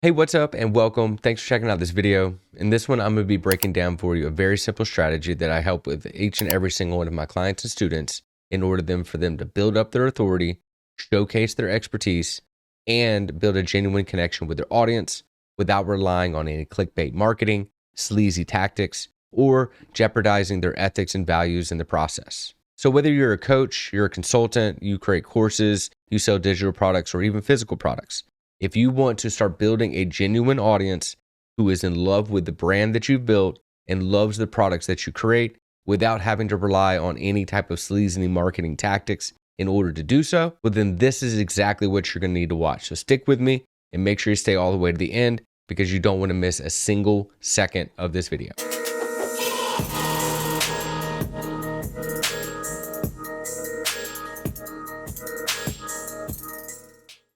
Hey, what's up and welcome. Thanks for checking out this video. In this one, I'm going to be breaking down for you a very simple strategy that I help with each and every single one of my clients and students in order for them to build up their authority, showcase their expertise, and build a genuine connection with their audience without relying on any clickbait marketing, sleazy tactics, or jeopardizing their ethics and values in the process. So whether you're a coach, you're a consultant, you create courses, you sell digital products, or even physical products, if you want to start building a genuine audience who is in love with the brand that you've built and loves the products that you create without having to rely on any type of sleazy marketing tactics in order to do so, well, then this is exactly what you're going to need to watch. So stick with me and make sure you stay all the way to the end because you don't want to miss a single second of this video.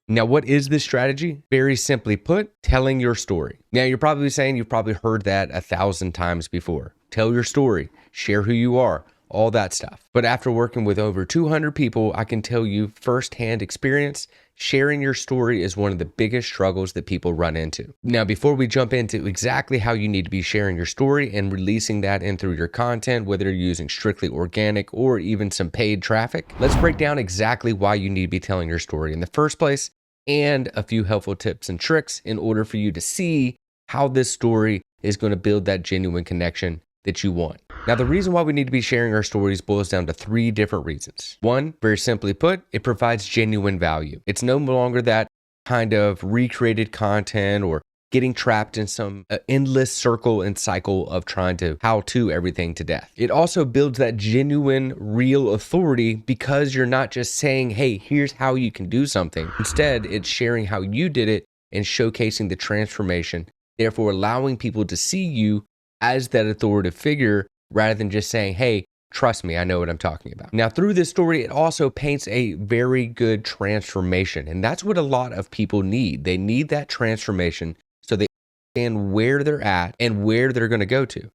Now, what is this strategy? Very simply put, telling your story. Now, you're probably saying you've probably heard that 1,000 times before. Tell your story, share who you are, all that stuff. But after working with over 200 people, I can tell you firsthand experience, sharing your story is one of the biggest struggles that people run into. Now, before we jump into exactly how you need to be sharing your story and releasing that in through your content, whether you're using strictly organic or even some paid traffic, let's break down exactly why you need to be telling your story in the first place and a few helpful tips and tricks in order for you to see how this story is going to build that genuine connection that you want. Now, the reason why we need to be sharing our stories boils down to 3 different reasons. One, very simply put, it provides genuine value. It's no longer that kind of recreated content or getting trapped in some endless circle and cycle of trying to how-to everything to death. It also builds that genuine, real authority because you're not just saying, hey, here's how you can do something. Instead, it's sharing how you did it and showcasing the transformation, therefore allowing people to see you as that authoritative figure rather than just saying, hey, trust me, I know what I'm talking about. Now, through this story, it also paints a very good transformation, and that's what a lot of people need. They need that transformation so they understand where they're at and where they're going to go to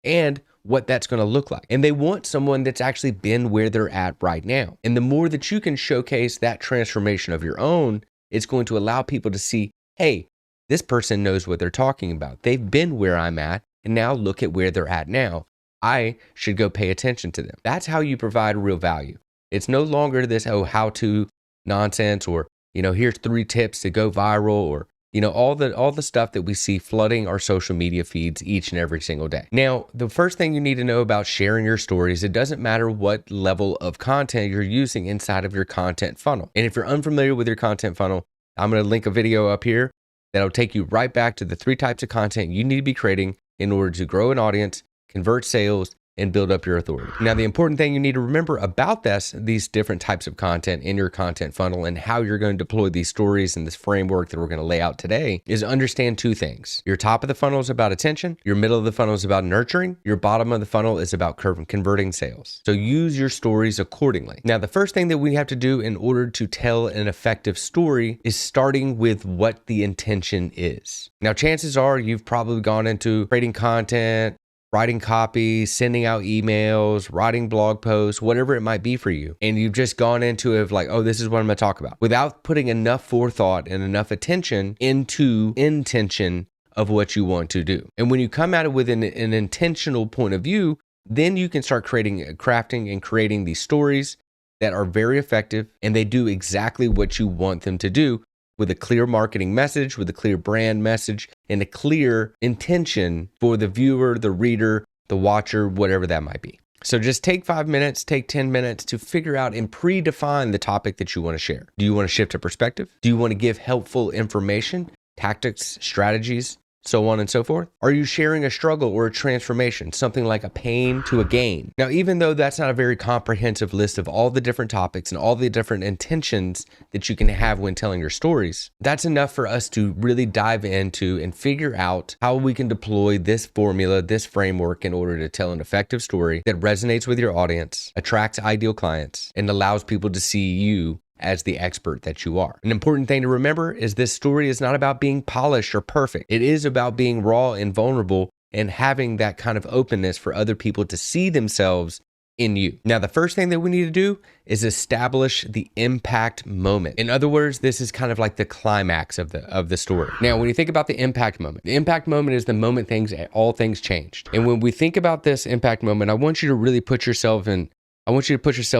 and what that's going to look like. And they want someone that's actually been where they're at right now. And the more that you can showcase that transformation of your own, it's going to allow people to see, hey, this person knows what they're talking about. They've been where I'm at, and now look at where they're at now. I should go pay attention to them. That's how you provide real value. It's no longer this, how-to nonsense or, here's 3 tips to go viral or, all the stuff that we see flooding our social media feeds each and every single day. Now, the first thing you need to know about sharing your stories, it doesn't matter what level of content you're using inside of your content funnel. And if you're unfamiliar with your content funnel, I'm going to link a video up here that'll take you right back to the 3 types of content you need to be creating in order to grow an audience, convert sales, and build up your authority. Now, the important thing you need to remember about these different types of content in your content funnel and how you're going to deploy these stories and this framework that we're going to lay out today is understand 2 things. Your top of the funnel is about attention. Your middle of the funnel is about nurturing. Your bottom of the funnel is about converting sales. So use your stories accordingly. Now, the first thing that we have to do in order to tell an effective story is starting with what the intention is. Now, chances are you've probably gone into creating content, writing copy, sending out emails, writing blog posts, whatever it might be for you. And you've just gone into it like, oh, this is what I'm going to talk about without putting enough forethought and enough attention into intention of what you want to do. And when you come at it with an intentional point of view, then you can start crafting and creating these stories that are very effective and they do exactly what you want them to do, with a clear marketing message, with a clear brand message, and a clear intention for the viewer, the reader, the watcher, whatever that might be. So just take 5 minutes, take 10 minutes to figure out and predefine the topic that you want to share. Do you want to shift a perspective? Do you want to give helpful information, tactics, strategies, so on and so forth? Are you sharing a struggle or a transformation, something like a pain to a gain? Now, even though that's not a very comprehensive list of all the different topics and all the different intentions that you can have when telling your stories, that's enough for us to really dive into and figure out how we can deploy this formula, this framework in order to tell an effective story that resonates with your audience, attracts ideal clients, and allows people to see you as the expert that you are. An important thing to remember is this story is not about being polished or perfect. It is about being raw and vulnerable and having that kind of openness for other people to see themselves in you. Now, the first thing that we need to do is establish the impact moment. In other words, this is kind of like the climax of the story. Now, when you think about the impact moment is the moment all things changed. And when we think about this impact moment, I want you to really put yourself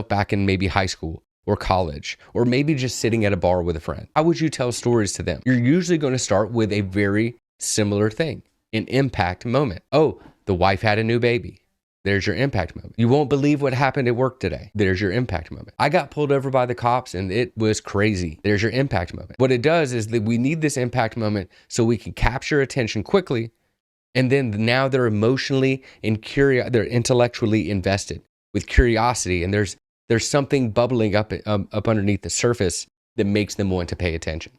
back in maybe high school or college, or maybe just sitting at a bar with a friend. How would you tell stories to them? You're usually going to start with a very similar thing, an impact moment. Oh, the wife had a new baby. There's your impact moment. You won't believe what happened at work today. There's your impact moment. I got pulled over by the cops and it was crazy. There's your impact moment. What it does is that we need this impact moment so we can capture attention quickly. And then now they're emotionally and they're intellectually invested with curiosity. And there's something bubbling up underneath the surface that makes them want to pay attention.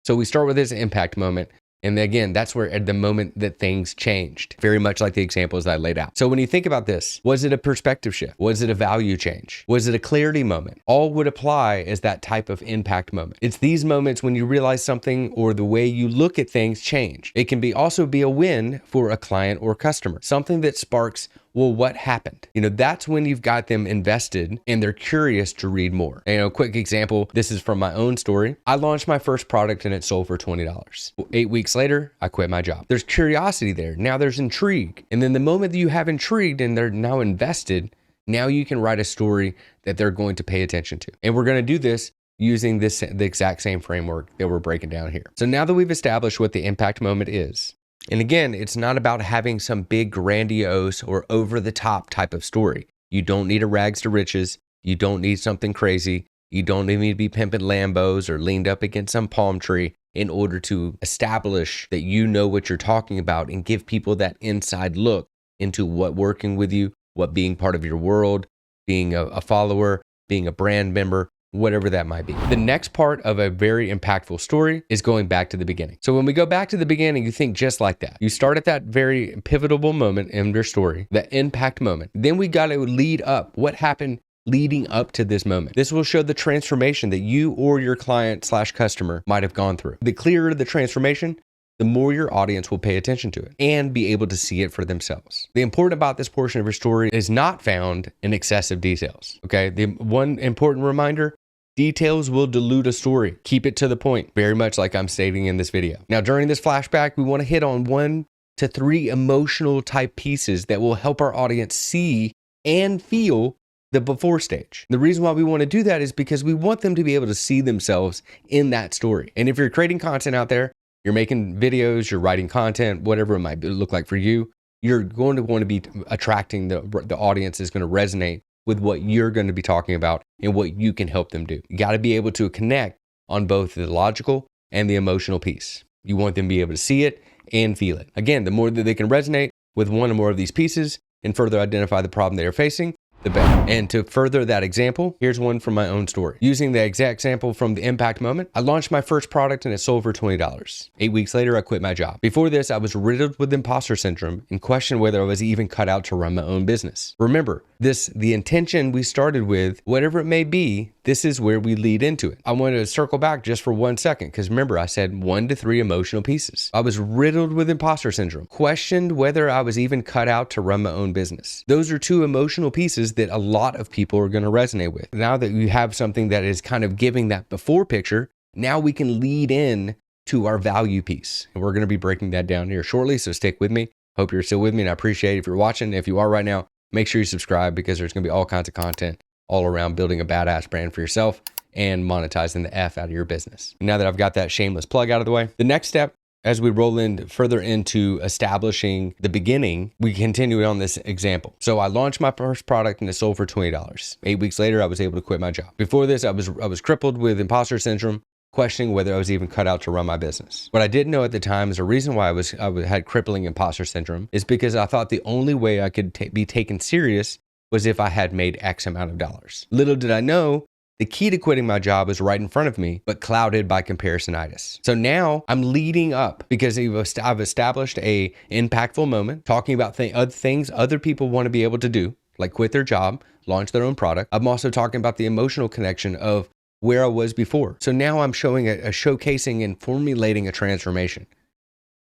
So we start with this impact moment. And again, that's where at the moment that things changed, very much like the examples that I laid out. So when you think about this, was it a perspective shift? Was it a value change? Was it a clarity moment? All would apply as that type of impact moment. It's these moments when you realize something or the way you look at things change. It can also be a win for a client or customer, something that sparks, well, what happened? That's when you've got them invested and they're curious to read more. Quick example, this is from my own story. I launched my first product and it sold for $20. 8 weeks later, I quit my job. There's curiosity there. Now there's intrigue. And then the moment that you have intrigued and they're now invested, now you can write a story that they're going to pay attention to. And we're going to do this using the exact same framework that we're breaking down here. So now that we've established what the impact moment is, and again, it's not about having some big grandiose or over the top type of story. You don't need a rags to riches. You don't need something crazy. You don't need to be pimping Lambos or leaned up against some palm tree in order to establish that you know what you're talking about and give people that inside look into what working with you, what being part of your world, being a follower, being a brand member, whatever that might be. The next part of a very impactful story is going back to the beginning. So when we go back to the beginning, you think just like that. You start at that very pivotal moment in your story, the impact moment. Then we got to lead up. What happened leading up to this moment? This will show the transformation that you or your client/customer might have gone through. The clearer the transformation, the more your audience will pay attention to it and be able to see it for themselves. The important about this portion of your story is not found in excessive details. Okay. The one important reminder, details will dilute a story. Keep it to the point, very much like I'm stating in this video. Now, during this flashback, we want to hit on 1 to 3 emotional type pieces that will help our audience see and feel the before stage. The reason why we want to do that is because we want them to be able to see themselves in that story. And if you're creating content out there, you're making videos, you're writing content, whatever it might look like for you, you're going to want to be attracting the audience is going to resonate with what you're going to be talking about and what you can help them do. You got to be able to connect on both the logical and the emotional piece. You want them to be able to see it and feel it. Again, the more that they can resonate with one or more of these pieces and further identify the problem they are facing, the better. And to further that example, here's one from my own story. Using the exact sample from the impact moment, I launched my first product and it sold for $20. 8 weeks later, I quit my job. Before this, I was riddled with imposter syndrome and questioned whether I was even cut out to run my own business. Remember, the intention we started with, whatever it may be, this is where we lead into it. I want to circle back just for 1 second because remember, I said 1 to 3 emotional pieces. I was riddled with imposter syndrome, questioned whether I was even cut out to run my own business. Those are 2 emotional pieces that a lot of people are going to resonate with. Now that you have something that is kind of giving that before picture, now we can lead in to our value piece. And we're going to be breaking that down here shortly. So stick with me. Hope you're still with me and I appreciate it if you're watching. If you are right now, make sure you subscribe because there's going to be all kinds of content all around building a badass brand for yourself and monetizing the F out of your business. Now that I've got that shameless plug out of the way, the next step as we roll in further into establishing the beginning, we continue on this example. So I launched my first product and it sold for $20. 8 weeks later, I was able to quit my job. Before this, I was crippled with imposter syndrome, questioning whether I was even cut out to run my business. What I didn't know at the time is the reason why I had crippling imposter syndrome is because I thought the only way I could be taken serious was if I had made X amount of dollars. Little did I know, the key to quitting my job was right in front of me, but clouded by comparisonitis. So now I'm leading up because I've established a impactful moment, talking about things other people want to be able to do, like quit their job, launch their own product. I'm also talking about the emotional connection of where I was before. So now I'm showing a showcasing and formulating a transformation.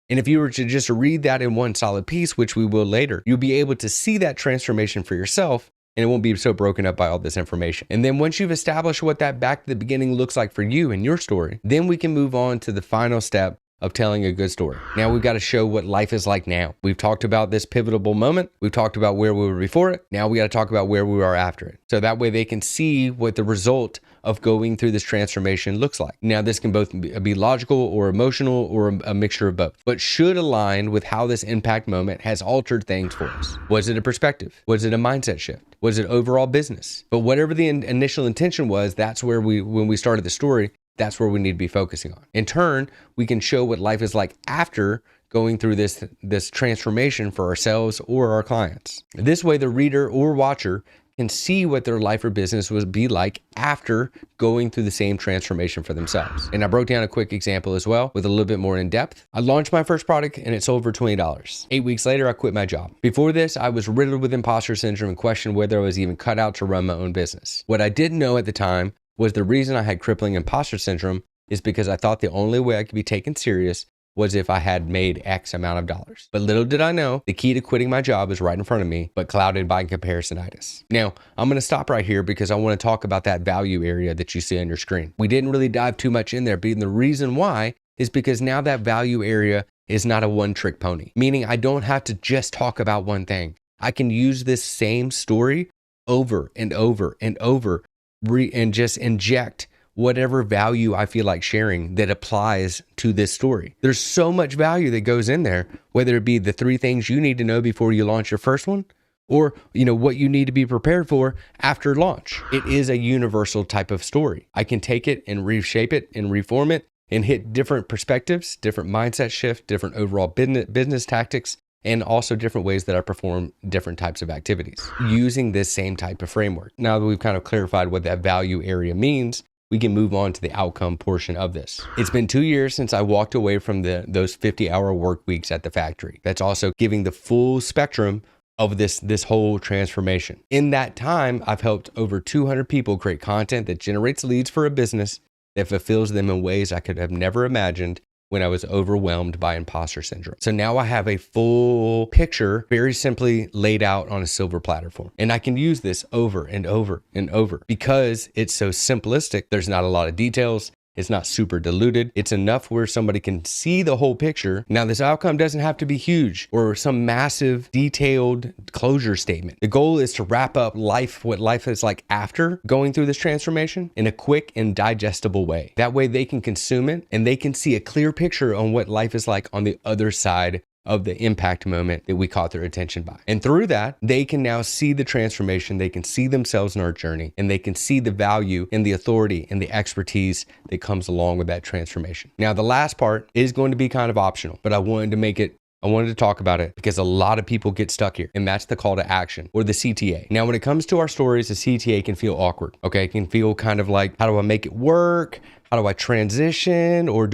And if you were to just read that in one solid piece, which we will later, you'll be able to see that transformation for yourself and it won't be so broken up by all this information. And then once you've established what that back to the beginning looks like for you and your story, then we can move on to the final step of telling a good story. Now we've got to show what life is like now. We've talked about this pivotal moment. We've talked about where we were before it. Now we got to talk about where we are after it. So that way they can see what the result of going through this transformation looks like. Now this can both be logical or emotional or a mixture of both, but should align with how this impact moment has altered things for us. Was it a perspective? Was it a mindset shift? Was it overall business? But whatever the initial intention was, that's where when we started the story, that's where we need to be focusing on. In turn, we can show what life is like after going through this transformation for ourselves or our clients. This way, the reader or watcher can see what their life or business would be like after going through the same transformation for themselves. And I broke down a quick example as well with a little bit more in depth. I launched my first product and it sold for $20. 8 weeks later, I quit my job. Before this, I was riddled with imposter syndrome and questioned whether I was even cut out to run my own business. What I didn't know at the time was the reason I had crippling imposter syndrome is because I thought the only way I could be taken serious was if I had made X amount of dollars. But little did I know, the key to quitting my job is right in front of me, but clouded by comparisonitis. Now, I'm gonna stop right here because I wanna talk about that value area that you see on your screen. We didn't really dive too much in there, but the reason why is because now that value area is not a one-trick pony, meaning I don't have to just talk about one thing. I can use this same story over and over and over and just inject whatever value I feel like sharing that applies to this story. There's so much value that goes in there, whether it be the 3 things you need to know before you launch your first one, or what you need to be prepared for after launch. It is a universal type of story. I can take it and reshape it and reform it and hit different perspectives, different mindset shift, different overall business tactics, and also different ways that I perform different types of activities using this same type of framework. Now that we've kind of clarified what that value area means, we can move on to the outcome portion of this. It's been 2 years since I walked away from those 50-hour work weeks at the factory. That's also giving the full spectrum of this whole transformation. In that time, I've helped over 200 people create content that generates leads for a business that fulfills them in ways I could have never imagined when I was overwhelmed by imposter syndrome. So now I have a full picture very simply laid out on a silver platter form. And I can use this over and over and over because it's so simplistic. There's not a lot of details. It's not super diluted. It's enough where somebody can see the whole picture. Now, this outcome doesn't have to be huge or some massive detailed closure statement. The goal is to wrap up what life is like after going through this transformation in a quick and digestible way. That way they can consume it and they can see a clear picture on what life is like on the other side of the impact moment that we caught their attention by. And through that, they can now see the transformation, they can see themselves in our journey, and they can see the value and the authority and the expertise that comes along with that transformation. Now, the last part is going to be kind of optional, but I wanted to talk about it because a lot of people get stuck here, and that's the call to action or the CTA. Now, when it comes to our stories, the CTA can feel awkward, okay? It can feel kind of like, how do I make it work? How do I transition? Or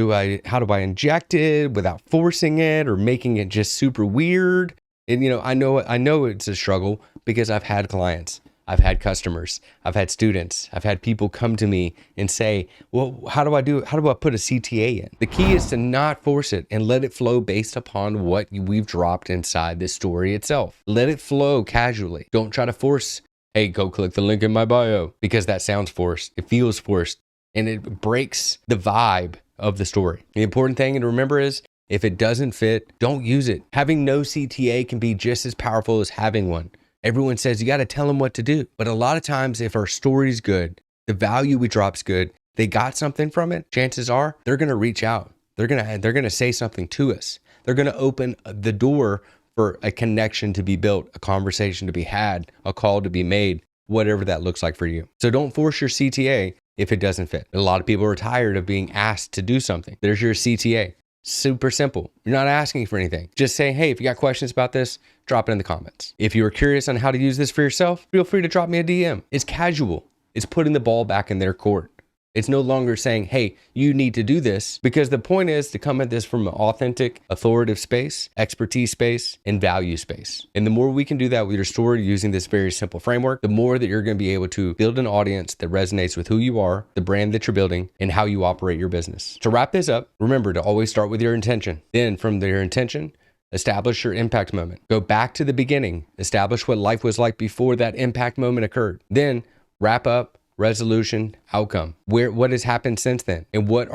how do I inject it without forcing it or making it just super weird? And I know it's a struggle because I've had clients, I've had customers, I've had students, I've had people come to me and say, well, how do I put a CTA in? The key is to not force it and let it flow based upon what we've dropped inside this story itself. Let it flow casually. Don't try to force, hey, go click the link in my bio, because that sounds forced. It feels forced and it breaks the vibe of the story. The important thing to remember is if it doesn't fit, don't use it. Having no CTA can be just as powerful as having one. Everyone says you got to tell them what to do. But a lot of times, if our story's good, the value we drop's good, they got something from it, chances are they're going to reach out. They're going to say something to us. They're going to open the door for a connection to be built, a conversation to be had, a call to be made, whatever that looks like for you. So don't force your CTA if it doesn't fit. A lot of people are tired of being asked to do something. There's your CTA. Super simple. You're not asking for anything. Just say, hey, if you got questions about this, drop it in the comments. If you are curious on how to use this for yourself, feel free to drop me a DM. It's casual. It's putting the ball back in their court. It's no longer saying, hey, you need to do this, because the point is to come at this from an authentic, authoritative space, expertise space, and value space. And the more we can do that with your story using this very simple framework, the more that you're going to be able to build an audience that resonates with who you are, the brand that you're building, and how you operate your business. To wrap this up, remember to always start with your intention. Then from your intention, Establish your impact moment. Go back to the beginning. Establish what life was like before that impact moment occurred. Then wrap up, resolution, outcome. What has happened since then? And what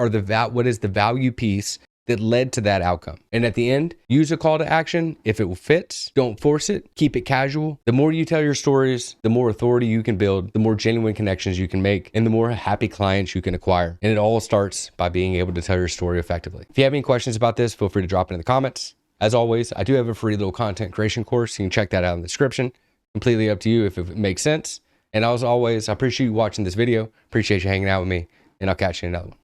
is the value piece that led to that outcome? And at the end, use a call to action. If it fits, don't force it. Keep it casual. The more you tell your stories, the more authority you can build, the more genuine connections you can make, and the more happy clients you can acquire. And it all starts by being able to tell your story effectively. If you have any questions about this, feel free to drop it in the comments. As always, I do have a free little content creation course. You can check that out in the description. Completely up to you if it makes sense. And as always, I appreciate you watching this video. Appreciate you hanging out with me, and I'll catch you in another one.